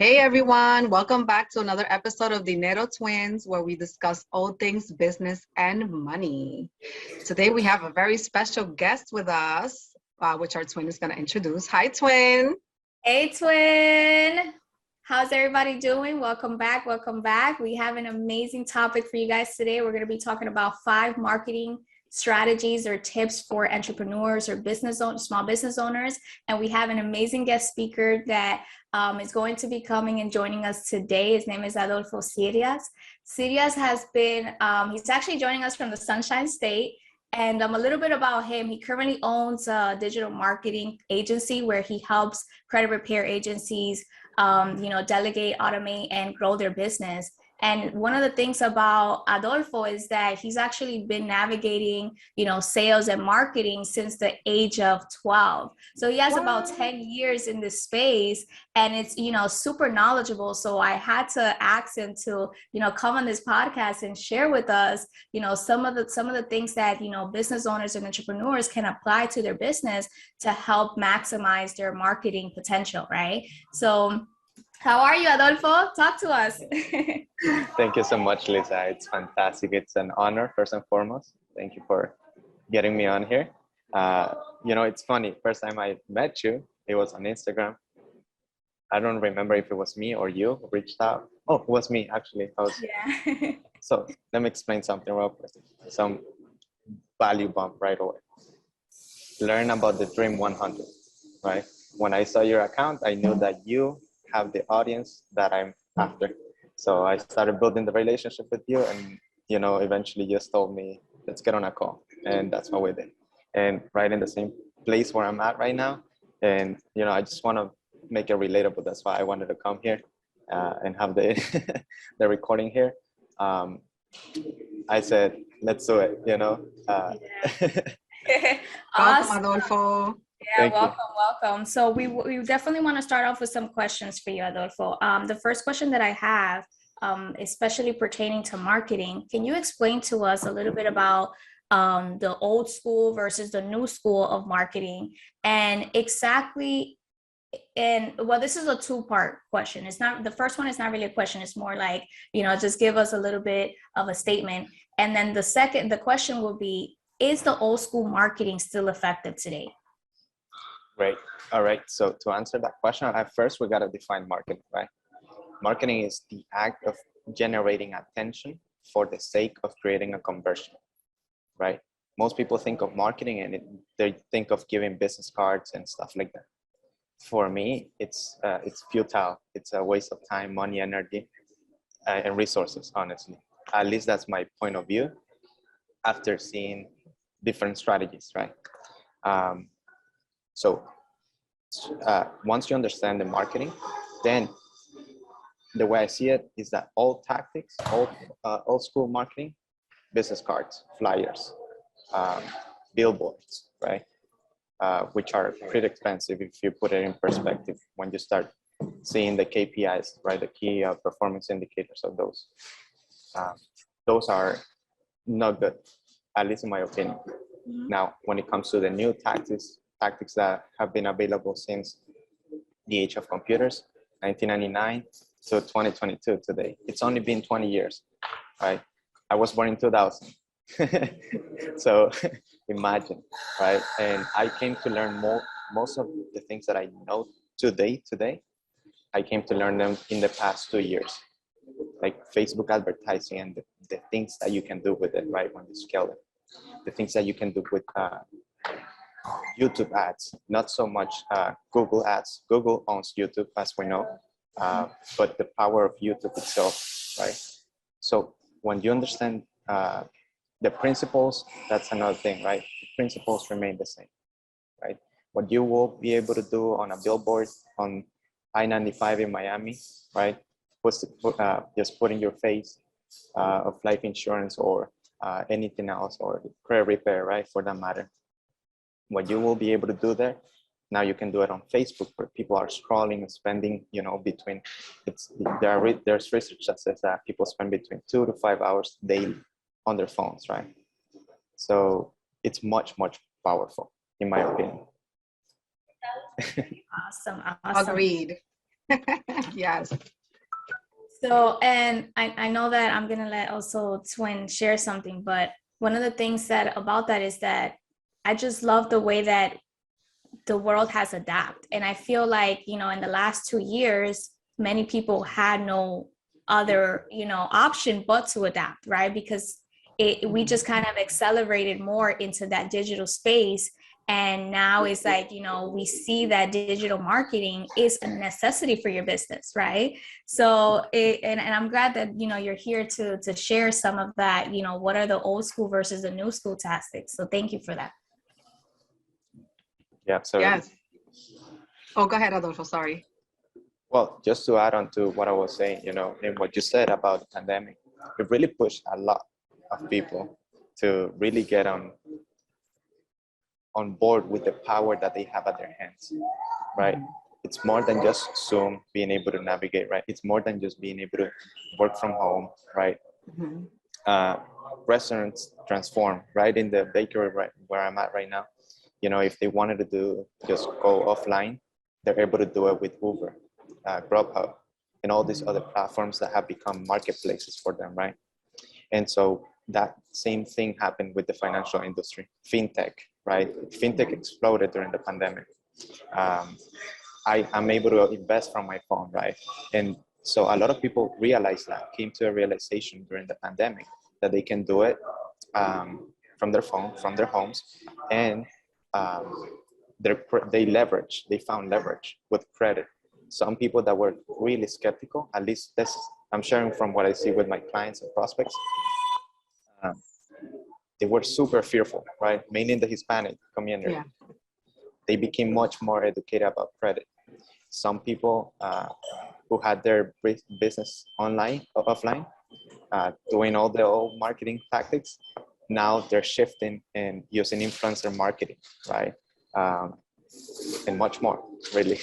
Hey everyone, welcome back to another episode of Dinero Twins, where we discuss all things business and money. Today we have a very special guest with us, which our twin is going to introduce. Hi, twin. Hey, twin. How's everybody doing? Welcome back. Welcome back. We have an amazing topic for you guys today. We're going to be talking about 5 marketing strategies or tips for entrepreneurs or small business owners. And we have an amazing guest speaker that is going to be coming and joining us today. His name is Adolfo Sirias. Sirias has been, he's actually joining us from the Sunshine State. And a little bit about him. He currently owns a digital marketing agency where he helps credit repair agencies, delegate, automate, and grow their business. And one of the things about Adolfo is that he's actually been navigating, sales and marketing since the age of 12. So he has about 10 years in this space, and it's, super knowledgeable. So I had to ask him to, come on this podcast and share with us, some of the things that, business owners and entrepreneurs can apply to their business to help maximize their marketing potential, right? So how are you, Adolfo? Talk to us. Thank you so much, Lisa. It's fantastic. It's an honor, first and foremost. Thank you for getting me on here. It's funny. First time I met you, it was on Instagram. I don't remember if it was me or you who reached out. Oh, it was me, actually. Yeah. So let me explain something real quick. Some value bump right away. Learn about the Dream 100, right? When I saw your account, I knew that you have the audience that I'm after. So I started building the relationship with you, and eventually you just told me, let's get on a call. And that's what we did. And right in the same place where I'm at right now. And I just want to make it relatable. That's why I wanted to come here and have the the recording here. I said, let's do it, Welcome, Adolfo. Yeah, welcome. So we definitely want to start off with some questions for you, Adolfo. The first question that I have, especially pertaining to marketing, can you explain to us a little bit about the old school versus the new school of marketing, and exactly? And well, this is a 2-part question. It's not, the first one is not really a question. It's more like, just give us a little bit of a statement. And then the question will be, is the old school marketing still effective today? Great. All right. So to answer that question, at first we got to define marketing, right? Marketing is the act of generating attention for the sake of creating a conversion, right? Most people think of marketing and they think of giving business cards and stuff like that. For me, it's futile. It's a waste of time, money, energy, and resources, honestly. At least that's my point of view after seeing different strategies, right? So once you understand the marketing, then the way I see it is that all tactics, old school marketing, business cards, flyers, billboards, right? Which are pretty expensive if you put it in perspective when you start seeing the KPIs, right? The key performance indicators of those. Those are not good, at least in my opinion. Mm-hmm. Now, when it comes to the new tactics that have been available since the age of computers, 1999 to 2022 today. It's only been 20 years, right? I was born in 2000. So imagine, right? And I came to learn most of the things that I know today, I came to learn them in the past 2 years, like Facebook advertising and the things that you can do with it, right? When you scale it, the things that you can do with YouTube ads, not so much Google ads. Google owns YouTube, as we know, but the power of YouTube itself, right? So when you understand the principles, that's another thing, right? The principles remain the same, right? What you will be able to do on a billboard on I-95 in Miami, right? Just putting your face of life insurance or anything else, or credit repair, right? For that matter. What you will be able to do there, now you can do it on Facebook, where people are scrolling and spending, between, there's research that says that people spend between 2 to 5 hours daily on their phones, right? So it's much, much powerful, in my opinion. Awesome. Agreed. Yes. So, and I know that I'm gonna let also Twin share something, but one of the things that about that is that I just love the way that the world has adapted. And I feel like, you know, in the last 2 years, many people had no other, you know, option but to adapt, right? Because we just kind of accelerated more into that digital space. And now it's like, you know, we see that digital marketing is a necessity for your business, right? So, and I'm glad that, you know, you're here to share some of that, you know, what are the old school versus the new school tactics. So thank you for that. Yeah, absolutely. Yes. Oh, go ahead, Adolfo. Sorry. Well, just to add on to what I was saying, you know, and what you said about the pandemic, it really pushed a lot of people to really get on board with the power that they have at their hands, right? It's more than just Zoom being able to navigate, right? It's more than just being able to work from home, right? Mm-hmm. Restaurants transform, right? In the bakery, right where I'm at right now, you know, if they wanted to do just go offline, they're able to do it with Uber, Grubhub, and all these other platforms that have become marketplaces for them, right? And so that same thing happened with the financial industry, fintech, right? Fintech exploded during the pandemic. I'm able to invest from my phone, right? And so a lot of people realized that, came to a realization during the pandemic that they can do it from their phone, from their homes, and um, they found leverage with credit. Some people that were really skeptical, at least this, I'm sharing from what I see with my clients and prospects, um, they were super fearful, right? Mainly in the Hispanic community. Yeah. They became much more educated about credit. Some people who had their business online or offline, doing all the old marketing tactics, now they're shifting and using influencer marketing, right? And much more, really.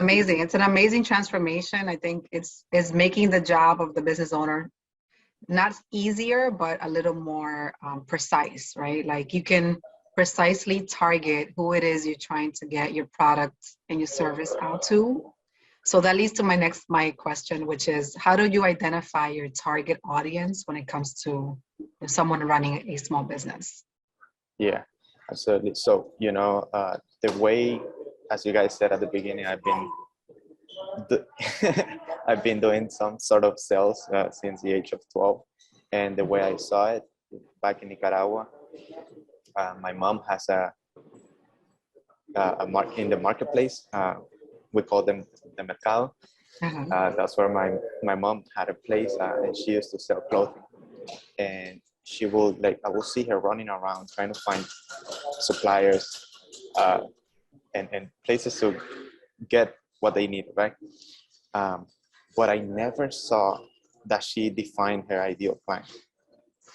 Amazing. It's an amazing transformation. I think it's making the job of the business owner not easier, but a little more precise, right? Like you can precisely target who it is you're trying to get your product and your service out to. So that leads to my question, which is how do you identify your target audience when it comes to someone running a small business? Yeah, absolutely. So, you know, the way, as you guys said at the beginning, I've been doing some sort of sales since the age of 12. And the way I saw it back in Nicaragua, my mom has in the marketplace. We call them the mercado. That's where my mom had a place, and she used to sell clothing. And she will, like, I will see her running around trying to find suppliers and places to get what they need, right? But I never saw that she defined her ideal client.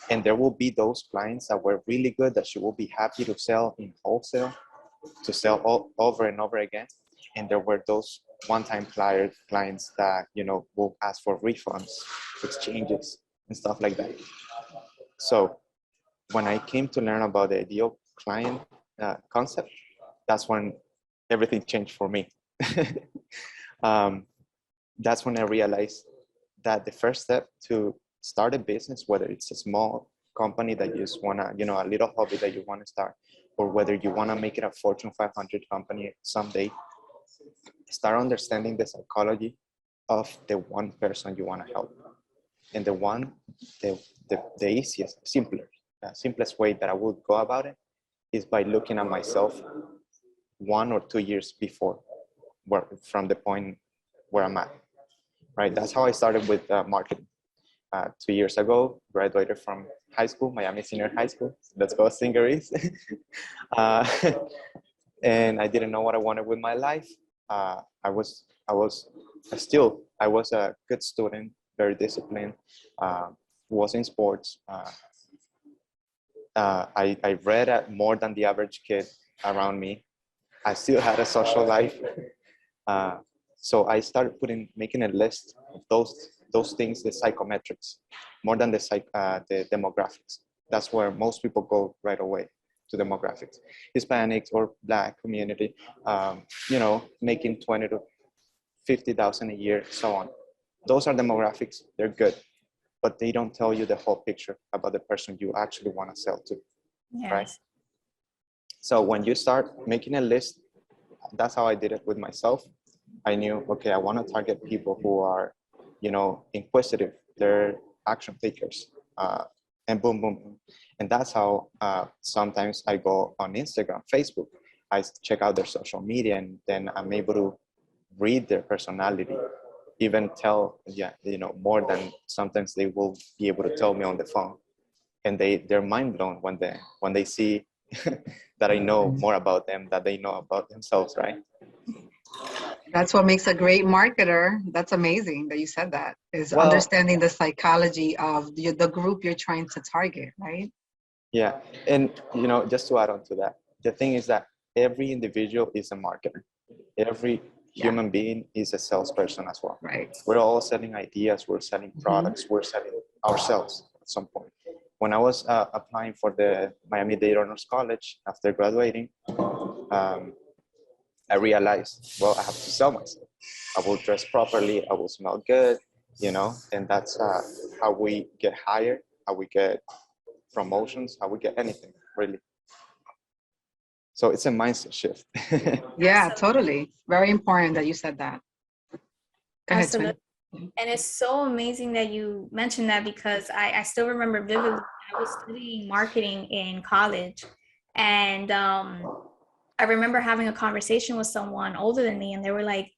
And there will be those clients that were really good that she will be happy to sell in wholesale, to sell all, over and over again. And there were those one-time clients that, you know, will ask for refunds, exchanges, and stuff like that. So when I came to learn about the ideal client concept, that's when everything changed for me. That's when I realized that the first step to start a business, whether it's a small company that you just wanna, you know, a little hobby that you wanna start, or whether you wanna make it a Fortune 500 company someday, start understanding the psychology of the one person you wanna help. And the easiest, simplest way that I would go about it is by looking at myself 1 or 2 years before, from the point where I'm at, right? That's how I started with marketing. 2 years ago, graduated from high school, Miami Senior High School. Let's go Stingarees. And I didn't know what I wanted with my life. I was a good student, very disciplined, was in sports. I read more than the average kid around me. I still had a social life. So I started making a list of those things, the psychometrics, more than the demographics. That's where most people go right away, to demographics. Hispanics or Black community, you know, making 20 to 50,000 a year, so on. Those are demographics. They're good, but they don't tell you the whole picture about the person you actually want to sell to, right? Yes. So when you start making a list, that's how I did it with myself. I knew, okay, I want to target people who are, inquisitive. They're action takers, and boom, boom, boom. And that's how sometimes I go on Instagram, Facebook. I check out their social media, and then I'm able to read their personality, even tell, more than sometimes they will be able to tell me on the phone. And they're mind blown when they see that I know more about them than they know about themselves, right? That's what makes a great marketer. That's amazing that you said that, is Well, understanding the psychology of the group you're trying to target, right? yeah. And, just to add on to that, the thing is that every individual is a marketer. Every human being is a salesperson as well. Right. We're all selling ideas, we're selling products, we're selling ourselves at some point. When I was applying for the Miami-Dade Honors College after graduating, I realized, well, I have to sell myself. I will dress properly, I will smell good, and that's how we get hired, how we get promotions, how we get anything, really. So it's a mindset shift. Yeah, totally. Very important that you said that. Go ahead, Twin. Absolutely. And it's so amazing that you mentioned that, because I still remember vividly, I was studying marketing in college, and I remember having a conversation with someone older than me, and they were like,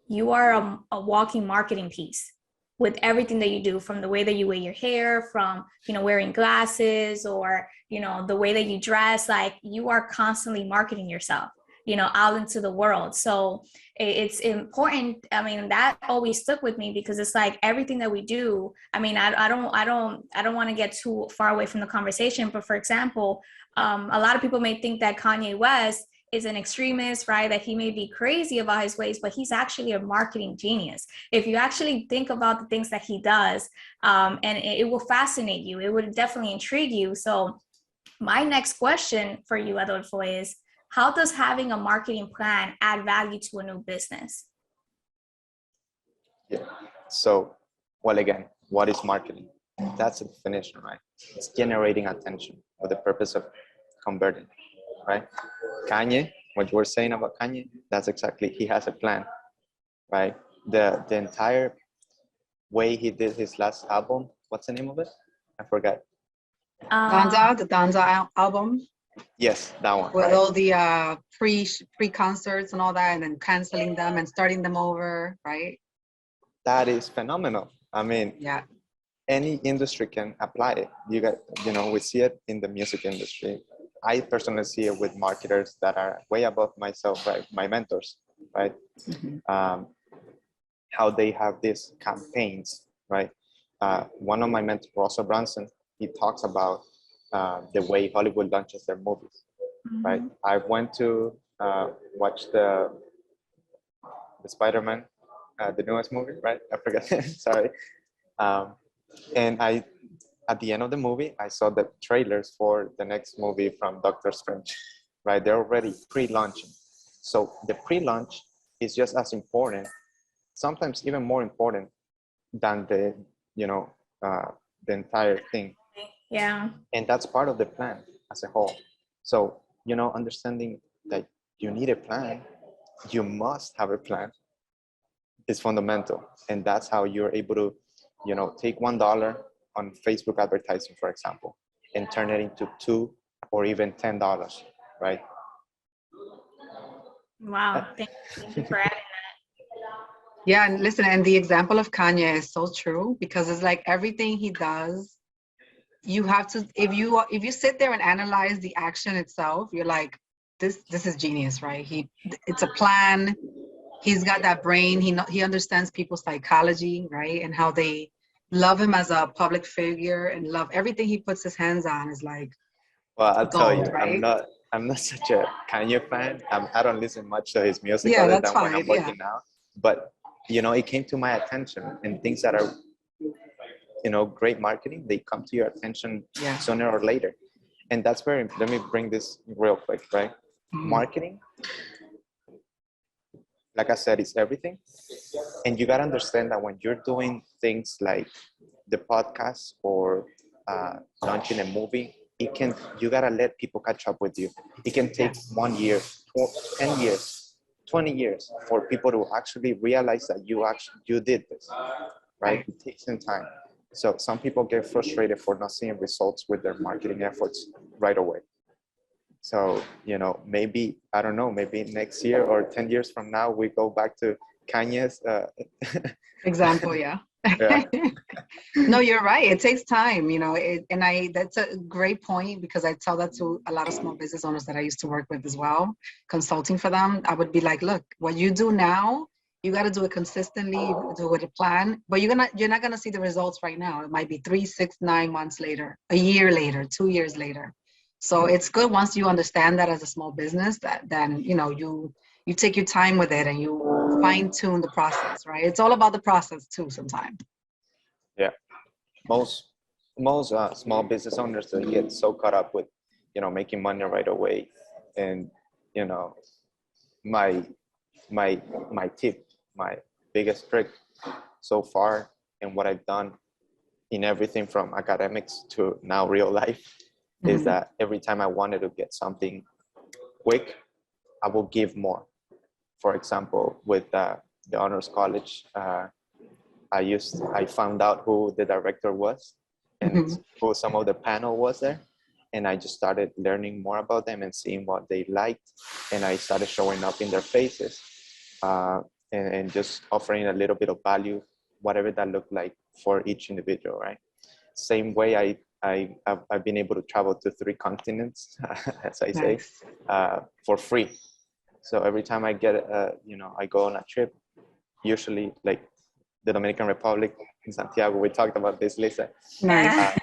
you are a walking marketing piece with everything that you do, from the way that you wear your hair, from, wearing glasses, or, the way that you dress. Like, you are constantly marketing yourself, out into the world. So it's important. I mean, that always stuck with me, because it's like everything that we do. I mean, I don't want to get too far away from the conversation, but for example, a lot of people may think that Kanye West is an extremist, right? That he may be crazy about his ways, but he's actually a marketing genius. If you actually think about the things that he does, and it will fascinate you. It would definitely intrigue you. So my next question for you, Adolfo, is, how does having a marketing plan add value to a new business? Yeah. So, well, again, what is marketing? That's a definition, right? It's generating attention for the purpose of converting, right? Kanye, what you were saying about Kanye, that's exactly, he has a plan, right? The entire way he did his last album, what's the name of it? I forgot. The Danza album Yes, that one, with right? all the pre concerts and all that, and then canceling them and starting them over, right? That is phenomenal. I mean, Yeah. any industry can apply it. We see it in the music industry. I personally see it with marketers that are way above myself, right? My mentors, right? How they have these campaigns, right? One of my mentors, Russell Brunson, he talks about the way Hollywood launches their movies, right? I went to watch the Spider-Man, the newest movie, right? I forgot, sorry. And at the end of the movie, I saw the trailers for the next movie from Doctor Strange, right? They're already pre-launching. So the pre-launch is just as important, sometimes even more important than the entire thing. Yeah. And that's part of the plan as a whole. So, understanding that you need a plan, you must have a plan, is fundamental. And that's how you're able to, take $1 on Facebook advertising, for example, and turn it into $2 or even $10, right? Wow. Thank you for adding. Yeah, and listen, and the example of Kanye is so true, because it's like everything he does, you have to, if you sit there and analyze the action itself, you're like, this is genius, right? It's a plan. He's got that brain. He understands people's psychology, right? And how they love him as a public figure, and love everything he puts his hands on is like Well, I'll tell you, gold, right? I'm not such a Kanye fan. I don't listen much to his music Yeah, other that's than when I'm fine. Yeah. working out. But it came to my attention, and things that are great marketing, they come to your attention sooner or later. And that's where, let me bring this real quick, right? Marketing like I said, it's everything. And you got to understand that when you're doing things like the podcast or launching a movie, you got to let people catch up with you. It can take 1 year, 10 years, 20 years for people to actually realize that you did this, right? It takes some time. So some people get frustrated for not seeing results with their marketing efforts right away. So, maybe, I don't know, maybe next year or 10 years from now, we go back to Kanye's example. Yeah. yeah. No, you're right. It takes time, that's a great point, because I tell that to a lot of small business owners that I used to work with as well, consulting for them. I would be like, look, what you do now, you got to do it consistently, you gotta do it with a plan, but you're not going to see the results right now. It might be 3, 6, 9 months later, a year later, 2 years later. So it's good once you understand that as a small business, that then, you take your time with it and you fine tune the process, right? It's all about the process too sometimes. Yeah. Most small business owners, they get so caught up with, making money right away. And, my tip, my biggest trick so far, and what I've done in everything from academics to now real life, is that every time I wanted to get something quick, I will give more. For example, with the honors college, I found out who the director was and who some of the panel was there. And I just started learning more about them and seeing what they liked. And I started showing up in their faces and just offering a little bit of value, whatever that looked like for each individual, right? Same way I've been able to travel to 3 continents, as I say, for free. So every time I get, I go on a trip, usually like the Dominican Republic in Santiago. We talked about this, Lisa. Nice.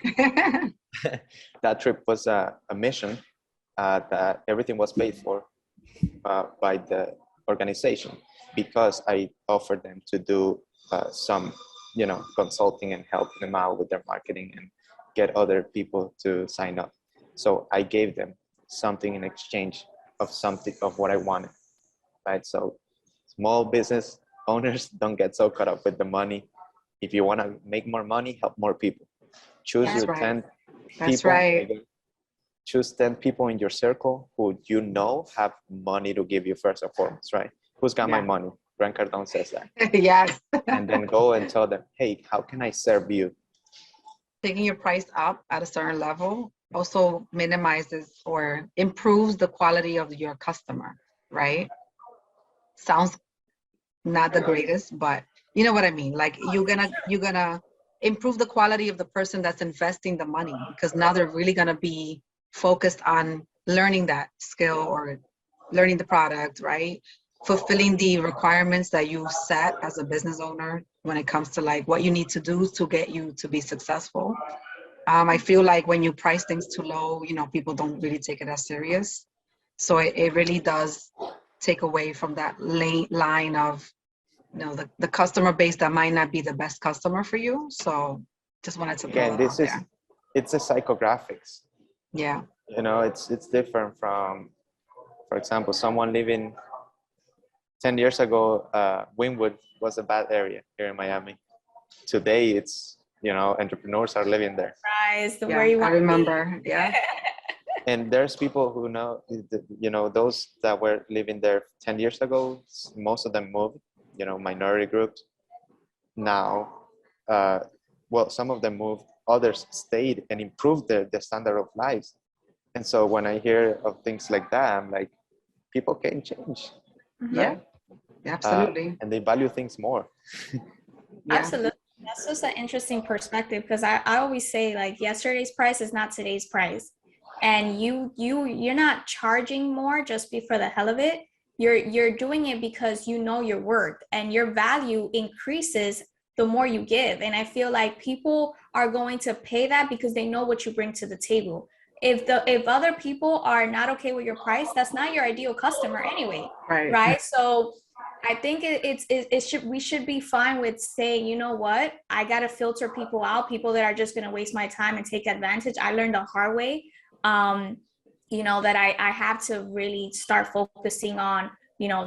That trip was a mission that everything was paid for by the organization, because I offered them to do some, consulting and help them out with their marketing and get other people to sign up. So I gave them something in exchange of what I wanted, right? So small business owners, don't get so caught up with the money. If you want to make more money, help more people. Choose your 10 people. Choose 10 people in your circle who have money to give you first and foremost, right? Who's got my money? Grant Cardone says that. Yes. And then go and tell them, hey, how can I serve you? Taking your price up at a certain level also minimizes or improves the quality of your customer, right? Sounds not the greatest, but you know what I mean? Like you're gonna improve the quality of the person that's investing the money, because now they're really gonna be focused on learning that skill or learning the product, right? Fulfilling the requirements that you set as a business owner when it comes to like what you need to do to get you to be successful. I feel like when you price things too low, people don't really take it as serious. So it really does take away from that line of, the customer base that might not be the best customer for you. So just wanted to throw that out there. It's a psychographics. Yeah. It's different from, for example, someone living 10 years ago, Wynwood was a bad area here in Miami. Today, it's, entrepreneurs are living there. Where you want I remember. Yeah. And there's people who know, those that were living there 10 years ago, most of them moved, minority groups. Now, some of them moved, others stayed and improved their standard of lives. And so when I hear of things like that, I'm like, people can change. Yeah, absolutely. And they value things more. Absolutely. That's just an interesting perspective, because I always say, like, yesterday's price is not today's price. And you're not charging more just for the hell of it. You're doing it because you know your worth, and your value increases the more you give. And I feel like people are going to pay that because they know what you bring to the table. If other people are not okay with your price, that's not your ideal customer anyway. Right? So I think we should be fine with saying, you know what, I got to filter people out, people that are just going to waste my time and take advantage. I learned the hard way, that I have to really start focusing on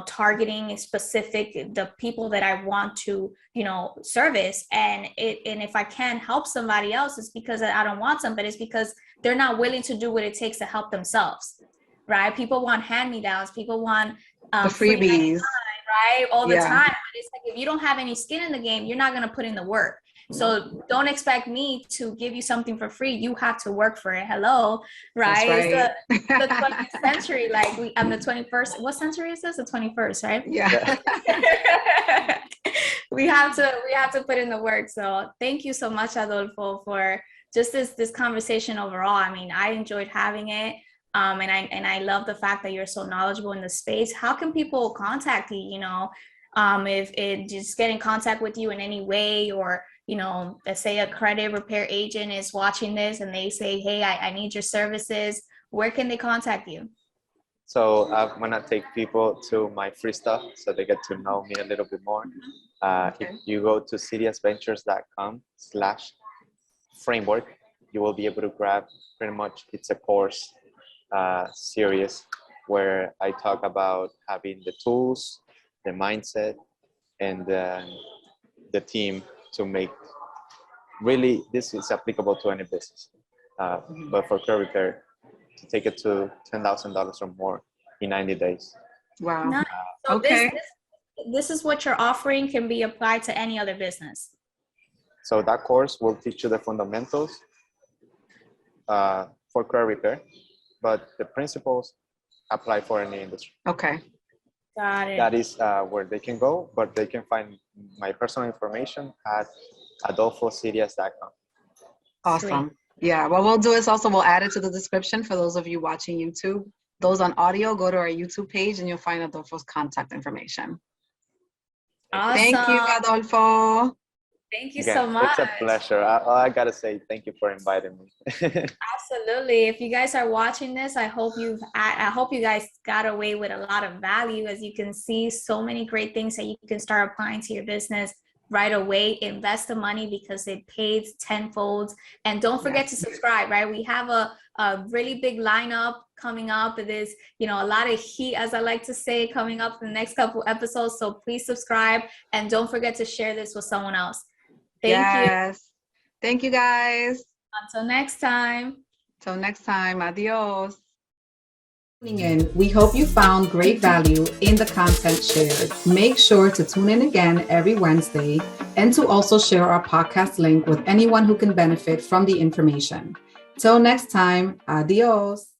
targeting specific the people that I want to, service. And if I can't help somebody else, it's because I don't want some, but it's because they're not willing to do what it takes to help themselves, right? People want hand-me-downs. People want the freebies, right? All the time. But it's like, if you don't have any skin in the game, you're not going to put in the work. So don't expect me to give you something for free. You have to work for it. Hello, right? Right. It's the 20th century. Like I'm the 21st. What century is this? The 21st, right? Yeah. we have to put in the work. So thank you so much, Adolfo, for just this conversation overall. I mean, I enjoyed having it. And I love the fact that you're so knowledgeable in the space. How can people contact you? If it just get in contact with you in any way, or let's say a credit repair agent is watching this and they say, hey, I need your services. Where can they contact you? So I want to take people to my free stuff so they get to know me a little bit more. Okay. If you go to siriasventures.com/framework, you will be able to grab pretty much, it's a course series where I talk about having the tools, the mindset, and the team to make, really, this is applicable to any business, but for credit repair, to take it to $10,000 or more in 90 days. Wow. Nice. So Okay. This is what you're offering can be applied to any other business. So that course will teach you the fundamentals for credit repair, but the principles apply for any industry. Okay. Got it. That is where they can go, but they can find my personal information at adolfosirias.com. Awesome. Yeah. What we'll do is also we'll add it to the description for those of you watching YouTube. Those on audio, go to our YouTube page and you'll find Adolfo's contact information. Awesome. Thank you, Adolfo. Thank you so much. It's a pleasure. I gotta say thank you for inviting me. Absolutely. If you guys are watching this, I hope you guys got away with a lot of value. As you can see, so many great things that you can start applying to your business right away. Invest the money because it pays tenfold. And don't forget to subscribe, right? We have a really big lineup coming up. It is, a lot of heat, as I like to say, coming up in the next couple episodes. So please subscribe and don't forget to share this with someone else. Thank you. Thank you, guys. Until next time. Till next time. Adios. We hope you found great value in the content shared. Make sure to tune in again every Wednesday and to also share our podcast link with anyone who can benefit from the information. Till next time, adios.